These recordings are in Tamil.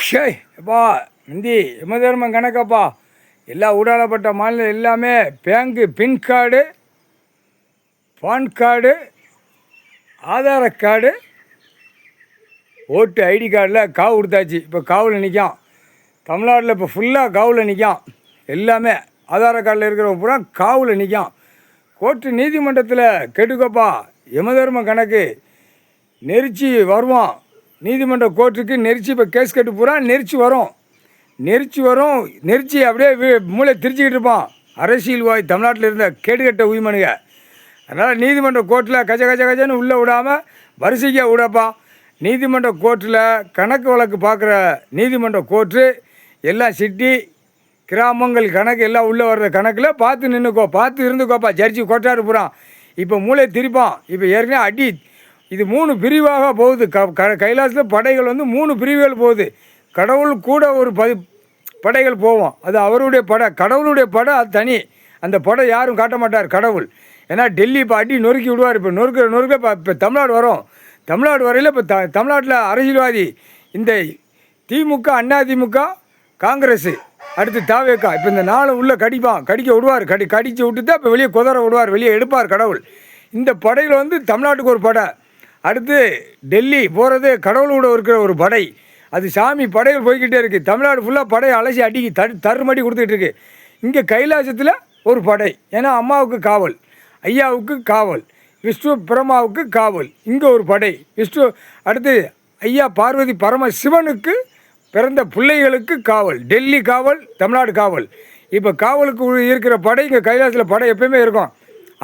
ஷேய் அப்பா முந்தி யமதர்மம் கணக்கப்பா. எல்லா ஊடாடப்பட்ட மாநிலம் எல்லாமே பேங்கு பின் கார்டு, பான் கார்டு, ஆதார கார்டு, ஓட்டு ஐடி கார்டில் காவு கொடுத்தாச்சு. இப்போ காவில் நிற்கான். தமிழ்நாட்டில் இப்போ ஃபுல்லாக காவில் நிற்கான். எல்லாமே ஆதார கார்டில் இருக்கிறவங்க பூரா காவில் நிற்கான். கோர்ட்டு நீதிமன்றத்தில் கெட்டுக்கப்பா. யமதர்ம கணக்கு நெரிச்சி வருவான். நீதிமன்ற கோர்ட்டுக்கு நெரிச்சி இப்போ கேஸ் கட்டு பூரா நெரிச்சி வரும். நெரிச்சி அப்படியே மூளை திரிச்சிக்கிட்டு இருப்பான். அரசியல்வாதி தமிழ்நாட்டில் இருந்த கேடுகட்ட உயிமனுங்க. அதனால் நீதிமன்ற கோர்ட்டில் கஜன்னு உள்ளே விடாமல் வரிசைக்காக விடப்பா. நீதிமன்ற கோர்ட்டில் கணக்கு வழக்கு பார்க்குற நீதிமன்ற கோர்ட்டு எல்லாம் சிட்டி கிராமங்கள் கணக்கு எல்லாம் உள்ளே வர்ற கணக்கில் பார்த்து நின்றுக்கோ, பார்த்து இருந்துக்கோப்பா. ஜட்ஜி கொட்டாரு போகிறான். இப்போ மூளை திரிப்பான். இப்போ ஏற்கனவே அடி இது 3 பிரிவாக போகுது. கைலாசத்தில் படைகள் வந்து 3 பிரிவுகள் போகுது. கடவுள் கூட ஒரு படைகள் போவோம். அது அவருடைய படை, கடவுளுடைய படை அது தனி. அந்த படை யாரும் காட்ட மாட்டார் கடவுள். ஏன்னா டெல்லி இப்போ அடி நொறுக்கி விடுவார். இப்போ நொறுக்க இப்போ தமிழ்நாடு வரும். தமிழ்நாடு வரையில் இப்போ தமிழ்நாட்டில் அரசியல்வாதி இந்த திமுக, அதிமுக, காங்கிரஸ், அடுத்து தாவேக்கா, இப்போ இந்த 4 உள்ளே கடிக்க விடுவார். கடித்து விட்டு தான் இப்போ வெளியே குதிரை விடுவார், வெளியே எடுப்பார் கடவுள். இந்த படையில் வந்து தமிழ்நாட்டுக்கு ஒரு படை, அடுத்து டெல்லி போகிறது கடவுளோட இருக்கிற ஒரு படை. அது சாமி படைகள் போய்கிட்டே இருக்குது. தமிழ்நாடு ஃபுல்லாக படையை அலசி அடிக்கி தருமடி கொடுத்துட்டு இருக்கு. இங்கே கைலாசத்தில் ஒரு படை. ஏன்னா அம்மாவுக்கு காவல், ஐயாவுக்கு காவல், விஷ்ணு பிரம்மாவுக்கு காவல். இங்கே ஒரு படை விஷ்ணு. அடுத்து ஐயா பார்வதி பரமசிவனுக்கு பிறந்த பிள்ளைகளுக்கு காவல். டெல்லி காவல், தமிழ்நாடு காவல். இப்போ காவலுக்கு இருக்கிற படை இங்கே கைலாசத்தில் படை எப்பயுமே இருக்கும்.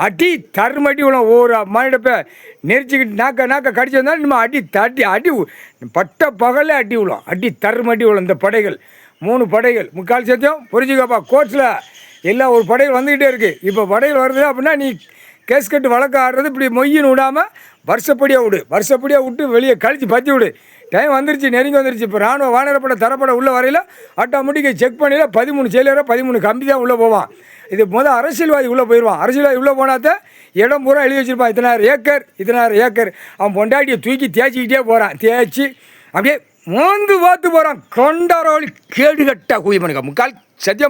அடி தருமடி விழும். ஒவ்வொரு மானிடப்போ நெரிச்சிக்கிட்டு நாக்க கடிச்சு வந்தாலும் நம்ம அடி பட்ட பகலே அடி விழும். அடி தருமடி விழும். இந்த படைகள் 3 படைகள் முக்கால் சத்தியம் புரிஞ்சுக்கப்பா. கோர்ட்ஸில் எல்லாம் ஒரு படைகள் வந்துக்கிட்டே இருக்குது. இப்போ படைகள் வருது அப்படின்னா நீ கேஸ் கட்டு வழக்கு ஆடுறது இப்படி மொய்யின்னு விடாமல் வருஷப்படியாக விட்டு வெளியே கழித்து பற்றி விடு. டைம் வந்துருச்சு, நெருங்கி வந்துருச்சு. இப்போ ராணுவ வானரப்பட தரப்பட உள்ளே வரையில் ஆட்டோமேட்டிக்காக செக் பண்ணியில் 13 செயலரை 13 கம்பி தான் உள்ளே போவான். இது அரசியல்வாதி உள்ளே போயிடுவான். அரசியல்வாதி உள்ளே போனாத்தான் இடம் பூரா எழுதி வச்சுருப்பான். இத்தனாயிரம் ஏக்கர் அவன் பொண்டாட்டியை தூக்கி தேய்ச்சிக்கிட்டே போகிறான். தேய்ச்சி அப்படியே மோந்து பார்த்து போகிறான். கொண்டாரோலி கேடுகட்டா குயிமனுக்கா முக்கால் சத்தியம்.